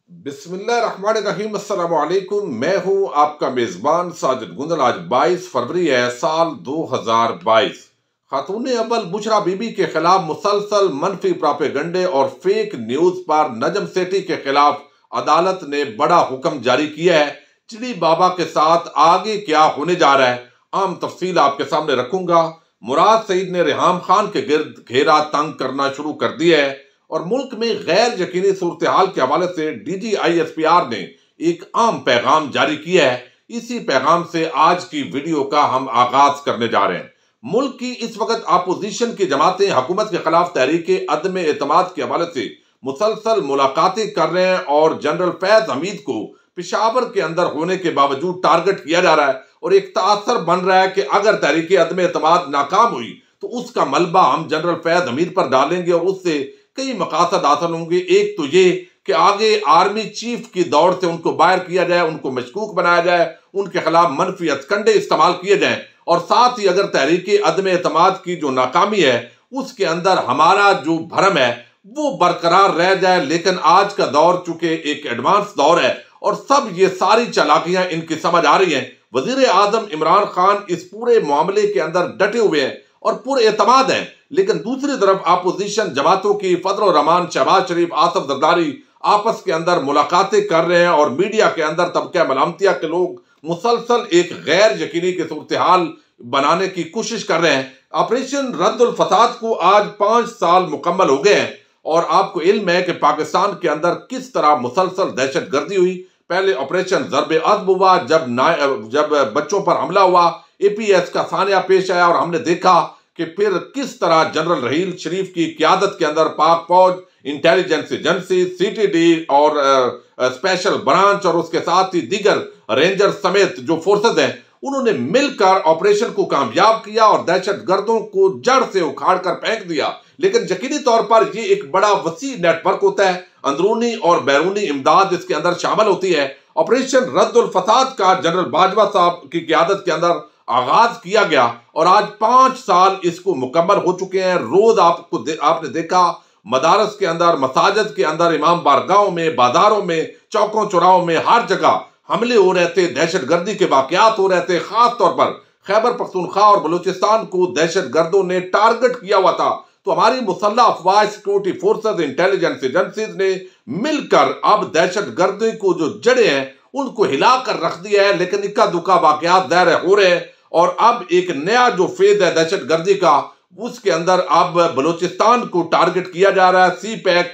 बिस्मिल्लाहिर्रहमानिर्रहीम। अस्सलाम वालेकुम। मैं हूं आपका मेजबान साजिद गुंदल। आज 22 फरवरी है, साल 2022। खातून अव्वल बुशरा बीबी के खिलाफ मुसलसल मनफी प्रोपेगंडे और फेक न्यूज पर नजम सेठी के खिलाफ अदालत ने बड़ा हुक्म जारी किया है। चिड़ी बाबा के साथ आगे क्या होने जा रहा है, आम तफसील आपके सामने रखूंगा। मुराद सईद ने रेहाम खान के गिर्द घेरा तंग करना शुरू कर दिया है और मुल्क में गैर यकीनी सूरत हाल के हवाले से DGISPR ने एक आम पैगाम जारी किया है। इसी पैगाम से आज की वीडियो का हम आगाज करने जा रहे हैं। मुल्क की इस वक्त अपोजिशन की जमातें हुकूमत के खिलाफ तहरीक अदम एतमाद के हवाले से मुसलसल मुलाकातें कर रहे हैं और जनरल फैज हमीद को पिशावर के अंदर होने के बावजूद टारगेट किया जा रहा है और एक तासर बन रहा है कि अगर तहरीक अदम एतमाद नाकाम हुई तो उसका मलबा हम जनरल फैज हमीद पर डालेंगे और उससे कई मकासद हासिल होंगे। एक तो ये कि आगे आर्मी चीफ की दौड़ से उनको बाहर किया जाए, उनको मशकूक बनाया जाए, उनके खिलाफ मनफी हथकंडे इस्तेमाल किए जाएं और साथ ही अगर तहरीक अदम एतमाद की जो नाकामी है उसके अंदर हमारा जो भरम है वो बरकरार रह जाए। लेकिन आज का दौर चूंकि एक एडवांस दौर है और सब ये सारी चालाकियां इनकी समझ आ रही हैं। वजीर आजम इमरान खान इस पूरे मामले के अंदर डटे हुए हैं और पूरे एतमाद हैं। लेकिन दूसरी तरफ अपोजिशन जमातों की फजल रहमान, शहबाज शरीफ, आसफ जरदारी आपस के अंदर मुलाकातें कर रहे हैं और मीडिया के अंदर तबका मलामतिया के लोग मुसलसल एक गैर यकीनी की सूरत हाल बनाने की कोशिश कर रहे हैं। ऑपरेशन रद्दुल फसाद को आज 5 साल मुकम्मल हो गए हैं और आपको इल्म है कि पाकिस्तान के अंदर किस तरह मुसलसल दहशत गर्दी हुई। पहले ऑपरेशन ज़रबे अज़ब हुआ, जब बच्चों पर हमला हुआ, APS का सानिया पेश आया और हमने देखा कि फिर किस तरह जनरल रहील शरीफ की क़यादत के अंदर पाक फौज, इंटेलिजेंस एजेंसी, CTD और स्पेशल ब्रांच और उसके साथ ही दीगर रेंजर समेत जो फोर्सेज हैं उन्होंने मिलकर ऑपरेशन को कामयाब किया और दहशत गर्दों को जड़ से उखाड़ कर फेंक दिया। लेकिन यकीनी तौर पर यह एक बड़ा वसी नेटवर्क होता है, अंदरूनी और बैरूनी इमदाद इसके अंदर शामिल होती है। ऑपरेशन रद्दुल फसाद का जनरल बाजवा साहब की क़यादत के अंदर आगाज किया गया और आज 5 साल इसको मुकम्मल हो चुके हैं। रोज आपने देखा मदारस के अंदर, मसाजिद के अंदर, इमाम बारगाहों में, बाजारों में, चौकों चौराहों में, हर जगह हमले हो रहे थे, दहशत गर्दी के वाकयात हो रहे थे। खास तौर पर खैबर पख्तूनख्वा और बलूचिस्तान को दहशत गर्दों ने टारगेट किया हुआ था। तो हमारी मुसल्लह अफवाज, सिक्योरिटी फोर्सेज, इंटेलिजेंस एजेंसीज ने मिलकर अब दहशत गर्दी को जो जड़े हैं उनको हिलाकर रख दिया है। लेकिन इक्का दुक्का वाकयात दायर हो रहे हैं और अब एक नया जो फेज है दहशत गर्दी का, उसके अंदर अब बलूचिस्तान को टारगेट किया जा रहा है। CPEC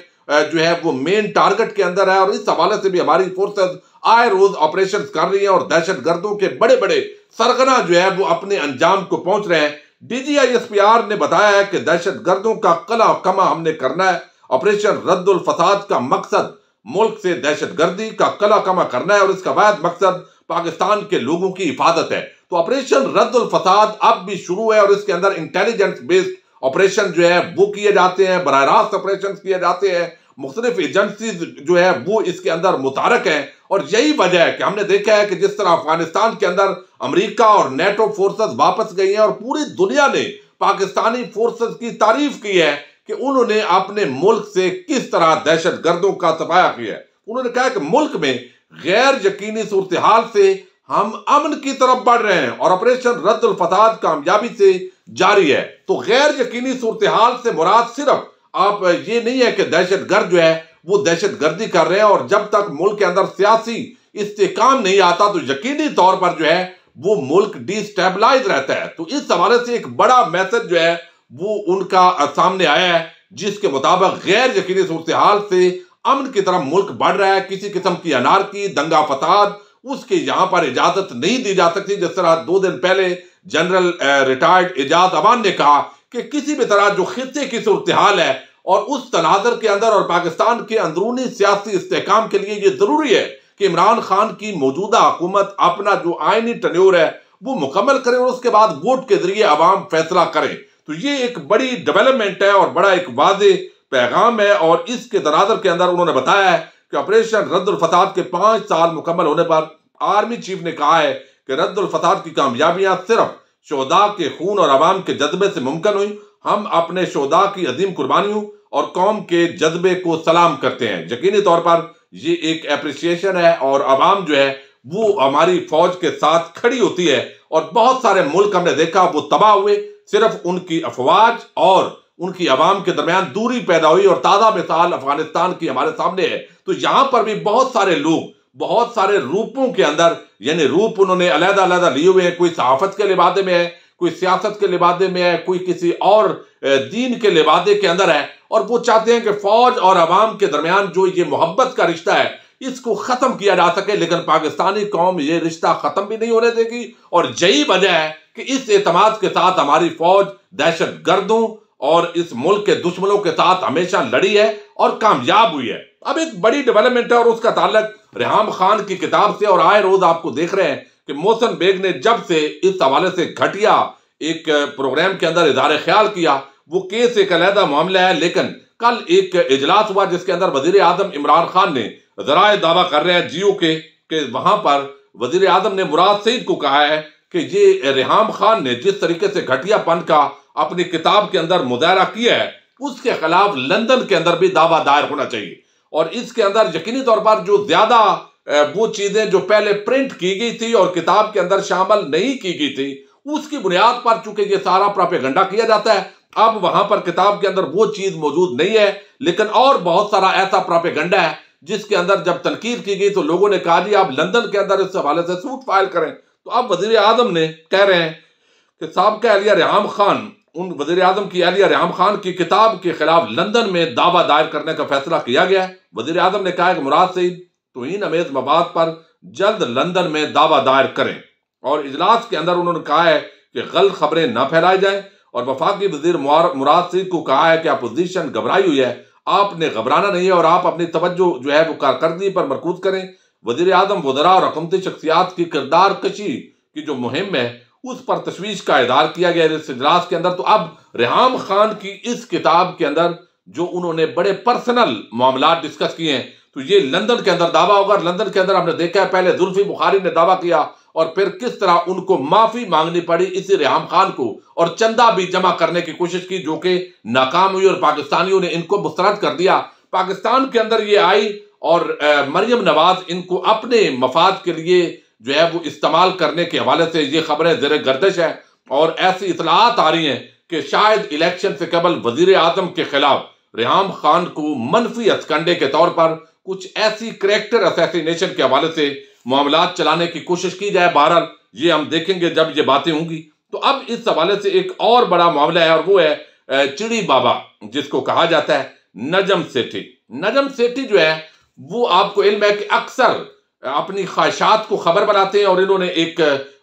जो है वो मेन टारगेट के अंदर है और इस हवाले से भी हमारी फोर्सेस आए रोज ऑपरेशन कर रही हैं और दहशत गर्दों के बड़े बड़े सरगना जो है वो अपने अंजाम को पहुंच रहे हैं। DGISPR ने बताया है कि दहशत गर्दों का कला कमा हमने करना है। ऑपरेशन रद्दुल फसाद का मकसद मुल्क से दहशत गर्दी का कला कमा करना है और इसका वाहिद मकसद पाकिस्तान के लोगों की हिफाजत है। तो ऑपरेशन रद्दुल फसाद अब भी शुरू है और इसके अंदर इंटेलिजेंस बेस्ड ऑपरेशन जो है वो किए जाते हैं, बराह रास्त ऑपरेशन किए जाते हैं, मुख्तलिफ एजेंसीज जो है वो इसके अंदर मुतारक हैं। और यही वजह है कि हमने देखा है कि जिस तरह अफगानिस्तान के अंदर अमेरिका और नेटो फोर्सेस वापस गई हैं और पूरी दुनिया ने पाकिस्तानी फोर्सेस की तारीफ की है कि उन्होंने अपने मुल्क से किस तरह दहशत गर्दों का सफाया किया है। उन्होंने कहा कि मुल्क में गैर यकीनी सूरत हाल से हम अमन की तरफ बढ़ रहे हैं और ऑपरेशन रद्दुल फसाद कामयाबी से जारी है। तो गैर यकीनी सूरत हाल से मुराद सिर्फ आप ये नहीं है कि दहशत गर्द जो है वो दहशत गर्दी कर रहे हैं और जब तक मुल्क के अंदर सियासी इस्तेकाम नहीं आता तो यकीनी तौर पर जो है वो मुल्क डिस्टेबलाइज रहता है। तो इस हवाले से एक बड़ा मैसेज जो है वो उनका सामने आया है जिसके मुताबिक गैर यकीनी सूरत हाल से अमन की तरफ मुल्क बढ़ रहा है। किसी किस्म की अनारकी, दंगा फसाद उसके यहां पर इजाजत नहीं दी जा सकती। जिस तरह 2 दिन पहले जनरल रिटायर्ड एजाज अवान ने कहा कि किसी भी तरह जो खित्ते की सूरत हाल है और उस तनाजर के अंदर और पाकिस्तान के अंदरूनी सियासी इस्तेकाम के लिए यह जरूरी है कि इमरान खान की मौजूदा हुकूमत अपना जो आईनी टन्योर है वो मुकम्मल करे और उसके बाद वोट के जरिए अवाम फैसला करें। तो ये एक बड़ी डेवलपमेंट है और बड़ा एक वाज़े पैगाम है और इसके तनाजर के अंदर उन्होंने बताया है कि ऑपरेशन रद्दुल फसाद के 5 साल मुकम्मल होने पर आर्मी चीफ ने कहा है कि रद्दुल फसाद की कामयाबियां सिर्फ शोहदा के खून और अवाम के जज्बे से मुमकिन हुई। हम अपने शोहदा की अजीम कुर्बानियों और कौम के जज्बे को सलाम करते हैं। यकीनी तौर पर ये एक एप्रिसिएशन है और अवाम जो है वो हमारी फौज के साथ खड़ी होती है। और बहुत सारे मुल्क हमने देखा वो तबाह हुए, सिर्फ उनकी अफवाज और उनकी अवाम के दरमियान दूरी पैदा हुई। और ताज़ा मिसाल अफगानिस्तान की हमारे सामने है। तो यहां पर भी बहुत सारे लोग बहुत सारे रूपों के अंदर, यानी रूप उन्होंने अलग अलग लिए हुए हैं। कोई सहाफत के लिबादे में है, कोई सियासत के लिबादे में है, कोई किसी और दीन के लिबादे के अंदर है। और वो चाहते हैं कि फौज और अवाम के दरमियान जो ये मोहब्बत का रिश्ता है इसको खत्म किया जा सके। लेकिन पाकिस्तानी कौम ये रिश्ता खत्म भी नहीं होने देगी। और यही वजह है कि इस एतमाद के साथ हमारी फौज दहशत गर्दों और इस मुल्क के दुश्मनों के साथ हमेशा लड़ी है और कामयाब हुई है। अब एक बड़ी डेवलपमेंट है और उसका ताल्लुक रेहाम खान की किताब से। और आए रोज आपको देख रहे हैं कि मोहसिन बेग ने जब से इस हवाले से घटिया एक प्रोग्राम के अंदर इज़हार ख्याल किया, वो केस एक अलहदा मामला है। लेकिन कल एक इजलास हुआ जिसके अंदर वजीर आजम इमरान खान ने जराए दावा कर रहे हैं जियो के वहां पर वजीर आजम ने मुराद सईद को कहा है कि ये रेहाम खान ने जिस तरीके से घटियापन का अपनी किताब के अंदर मुजाहरा किया है उसके खिलाफ लंदन के अंदर भी दावा दायर होना चाहिए। और इसके अंदर यकीनी तौर पर जो ज्यादा वो चीजें जो पहले प्रिंट की गई थी और किताब के अंदर शामिल नहीं की गई थी उसकी बुनियाद पर चूंकि ये सारा प्रोपेगेंडा किया जाता है, अब वहां पर किताब के अंदर वो चीज मौजूद नहीं है। लेकिन और बहुत सारा ऐसा प्रोपेगेंडा है जिसके अंदर जब तनकीद की गई तो लोगों ने कहा जी आप लंदन के अंदर इस हवाले से सूट फाइल करें। तो अब वजीर आजम ने कह रहे हैं कि साबिक़ा अहलिया रेहाम खान, उन वज़ीर आज़म की अहलिया रेहाम खान की किताब के खिलाफ लंदन में दावा दायर करने का फैसला किया गया है। वज़ीर आज़म ने कहा कि मुराद सईद तौहीन अमेज़ मवाद पर जल्द लंदन में दावा दायर करें। और इजलास के अंदर उन्होंने कहा है कि गलत खबरें न फैलाई जाए। और वफाकी वज़ीर मुराद सईद को कहा है कि अपोजिशन घबराई हुई है, आपने घबराना नहीं है और आप अपनी तवज्जो जो है वो कारकर्दगी पर मरकूज करें। वज़ीर आज़म वज़रा और हुकूमती शख्सियात की किरदार कशी की जो मुहिम है उस पर तशवीश का इज़हार किया गया इस इजलास के अंदर। तो अब रेहाम खान की इस किताब के अंदर जो उन्होंने बड़े पर्सनल मामला डिस्कस किए हैं तो ये लंदन के अंदर दावा होगा। लंदन के अंदर हमने देखा है पहले जुल्फी बुखारी ने दावा किया और फिर किस तरह उनको माफी मांगनी पड़ी इसी रेहाम खान को और चंदा भी जमा करने की कोशिश की जो कि नाकाम हुई और पाकिस्तानियों ने इनको मुस्तरद कर दिया। पाकिस्तान के अंदर ये आई और मरियम नवाज इनको अपने मफाद के लिए जो है वो इस्तेमाल करने के हवाले से ये खबरें ज़ेरे गर्दिश है। और ऐसी इतलात आ रही हैं कि शायद इलेक्शन से कबल वजीर आजम के खिलाफ रेहाम खान को मनफी हथकंडे के तौर पर कुछ ऐसी करैक्टर असैसिनेशन के हवाले से मामलात चलाने की कोशिश की जाए। बहरहाल ये हम देखेंगे जब ये बातें होंगी। तो अब इस हवाले से एक और बड़ा मामला है और वो है चिड़ी बाबा जिसको कहा जाता है नजम सेठी। नजम सेठी जो है वो आपको इल्म है कि अक्सर अपनी ख्वाहिशात को खबर बनाते हैं और इन्होंने एक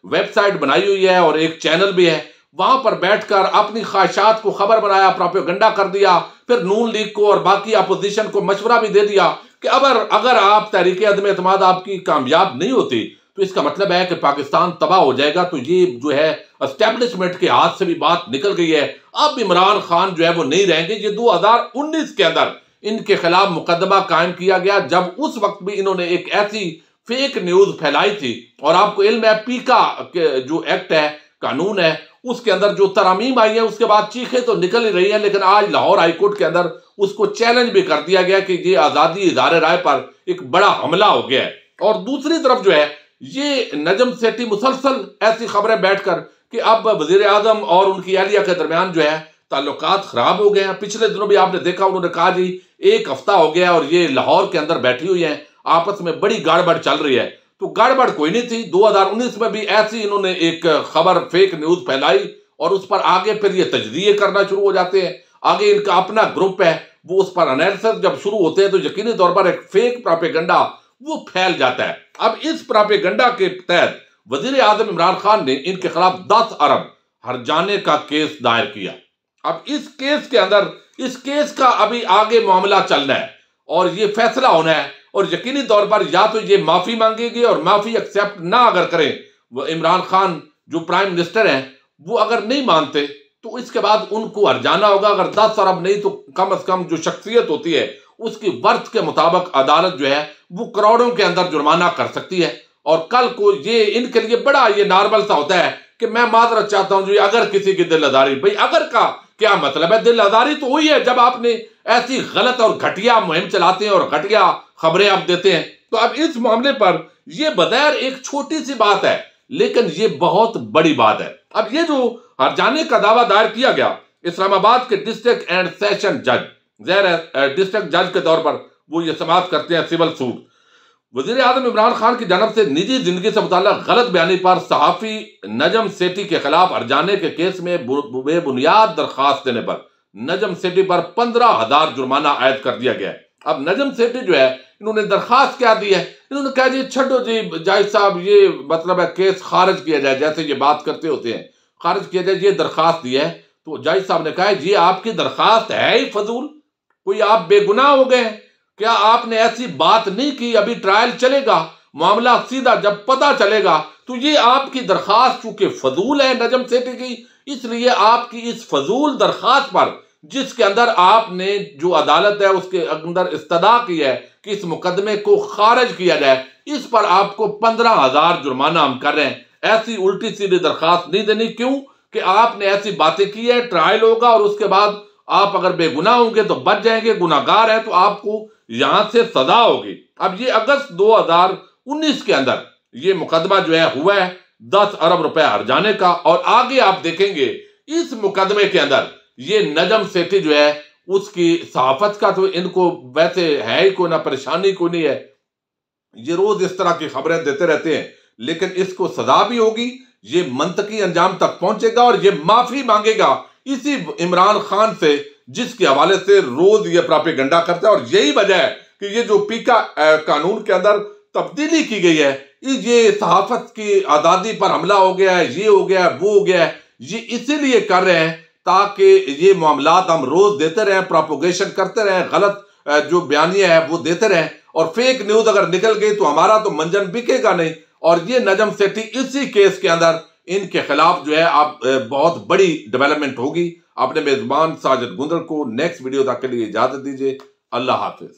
वेबसाइट बनाई हुई है और एक चैनल भी है। वहां पर बैठकर अपनी ख्वाहिशात को खबर बनाया, प्रोपेगेंडा कर दिया, फिर नून लीग को और बाकी अपोजिशन को मशवरा भी दे दिया कि अगर आप तहरीक अदम एतमाद आपकी कामयाब नहीं होती तो इसका मतलब है कि पाकिस्तान तबाह हो जाएगा। तो ये जो है एस्टेब्लिशमेंट के हाथ से भी बात निकल गई है। अब इमरान खान जो है वो नहीं रहेंगे। ये 2019 के अंदर इनके खिलाफ मुकदमा कायम किया गया जब उस वक्त भी इन्होंने एक ऐसी फेक न्यूज फैलाई थी। और आपको इल्म है पीका के जो एक्ट है, कानून है, उसके अंदर जो तरामीम आई है उसके बाद चीखें तो निकल ही रही है। लेकिन आज लाहौर हाईकोर्ट के अंदर उसको चैलेंज भी कर दिया गया कि ये आज़ादी इज़हार राय पर एक बड़ा हमला हो गया है। और दूसरी तरफ जो है ये नजम सेठी मुसलसल ऐसी खबरें बैठकर कि अब वजीर आजम और उनकी अहलिया के दरमियान जो है ताल्लुकात खराब हो गए हैं। पिछले दिनों भी आपने देखा उन्होंने कहा जी 1 हफ्ता हो गया और ये लाहौर के अंदर बैठी हुई है, आपस में बड़ी गड़बड़ चल रही है। तो गड़बड़ कोई नहीं थी। 2019 में भी ऐसी इन्होंने एक खबर फेक न्यूज फैलाई और उस पर आगे फिर ये तजदिये करना शुरू हो जाते हैं। आगे इनका अपना ग्रुप है वो उस पर एनालिसिस जब शुरू होते हैं तो यकीनी तौर पर एक फेक प्रोपेगेंडा वो फैल जाता है। अब इस प्रोपेगेंडा के तहत वजीर आजम इमरान खान ने इनके खिलाफ 10 अरब हर्जाने का केस दायर किया। अब इस केस के अंदर इस केस का अभी आगे मामला चलना है और ये फैसला होना है और यकीनी तौर पर या तो ये माफी मांगेगी और माफी एक्सेप्ट ना अगर करें वो इमरान खान जो प्राइम मिनिस्टर हैं वो अगर नहीं मानते तो इसके बाद उनको हर्जाना होगा। अगर 10 अरब नहीं तो कम से कम जो शख्सियत होती है उसकी वर्थ के मुताबिक अदालत जो है वो करोड़ों के अंदर जुर्माना कर सकती है। और कल को ये इनके लिए बड़ा ये नॉर्मल सा होता है कि मैं माजरत चाहता हूं जी अगर किसी की दिल आजारी, भाई अगर का क्या मतलब है? दिल आजारी तो वही है जब आपने ऐसी गलत और घटिया मुहिम चलाते हैं और घटिया खबरें आप देते हैं। तो अब इस मामले पर यह बगैर एक छोटी सी बात है, लेकिन ये बहुत बड़ी बात है। अब ये जो हर्जाने का दावा दायर किया गया इस्लामाबाद के डिस्ट्रिक्ट एंड सेशन जज, ज़ाहिर डिस्ट्रिक्ट जज के तौर पर वो ये समाप्त करते हैं सिविल सूट। वज़ीर आज़म इमरान खान की जानब से निजी जिंदगी से मुताल्लिक़ गलत बयानी पर सहाफ़ी नजम सेठी के खिलाफ हर्जाने के केस में बेबुनियाद दरखास्त देने पर नजम सेठी पर 15,000 जुर्माना आयद कर दिया गया है। अब नजम सेठी जो है, इन्होंने दरखास्त क्या दी है? इन्होंने कहा जी छो जी जज साहब, ये मतलब है केस खारिज किया जाए, जैसे ये बात करते होते हैं, खारिज किया जाए, ये दरखास्त दी है। तो जज साहब ने कहा ये आपकी दरखास्त है ही फजूल, कोई आप बेगुनाह हो गए हैं क्या? आपने ऐसी बात नहीं की, अभी ट्रायल चलेगा, मामला सीधा जब पता चलेगा तो ये आपकी दरखास्त चूंकि फजूल है नजम सेठी की, इसलिए आपकी इस फजूल दरखास्त पर, जिसके अंदर आपने जो अदालत है उसके अंदर इस्तदा की है कि इस मुकदमे को खारिज किया जाए, इस पर आपको 15,000 जुर्माना हम कर रहे हैं। ऐसी उल्टी सीधी दरखास्त नहीं देनी। क्यों? कि आपने ऐसी बातें की है, ट्रायल होगा और उसके बाद आप अगर बेगुनाह होंगे तो बच जाएंगे, गुनाहगार है तो आपको यहां से सजा होगी। अब ये अगस्त 2019 के अंदर ये मुकदमा जो है हुआ है 10 अरब रुपए हर्जाने का, और आगे आप देखेंगे इस मुकदमे के अंदर ये नजम सेठी जो है उसकी सहाफत का तो इनको वैसे है ही कोई ना, परेशानी कोई नहीं है, ये रोज इस तरह की खबरें देते रहते हैं, लेकिन इसको सजा भी होगी, ये मंतकी अंजाम तक पहुंचेगा और ये माफी मांगेगा इसी इमरान खान से जिसके हवाले से रोज ये प्रोपेगेंडा करता है। और यही वजह है कि ये जो पीका कानून के अंदर तब्दीली की गई है, ये सहाफत की आज़ादी पर हमला हो गया है, ये हो गया है, वो हो गया है, ये इसीलिए कर रहे हैं ताकि ये मामलात हम रोज देते रहें, प्रोपोगेशन करते रहें, गलत जो बयानियां है वो देते रहें, और फेक न्यूज अगर निकल गई तो हमारा तो मंजन बिकेगा नहीं। और ये नजम सेठी इसी केस के अंदर इनके खिलाफ जो है आप बहुत बड़ी डेवलपमेंट होगी। अपने मेजबान साजिद गुंदल को नेक्स्ट वीडियो तक के लिए इजाजत दीजिए। अल्लाह हाफिज।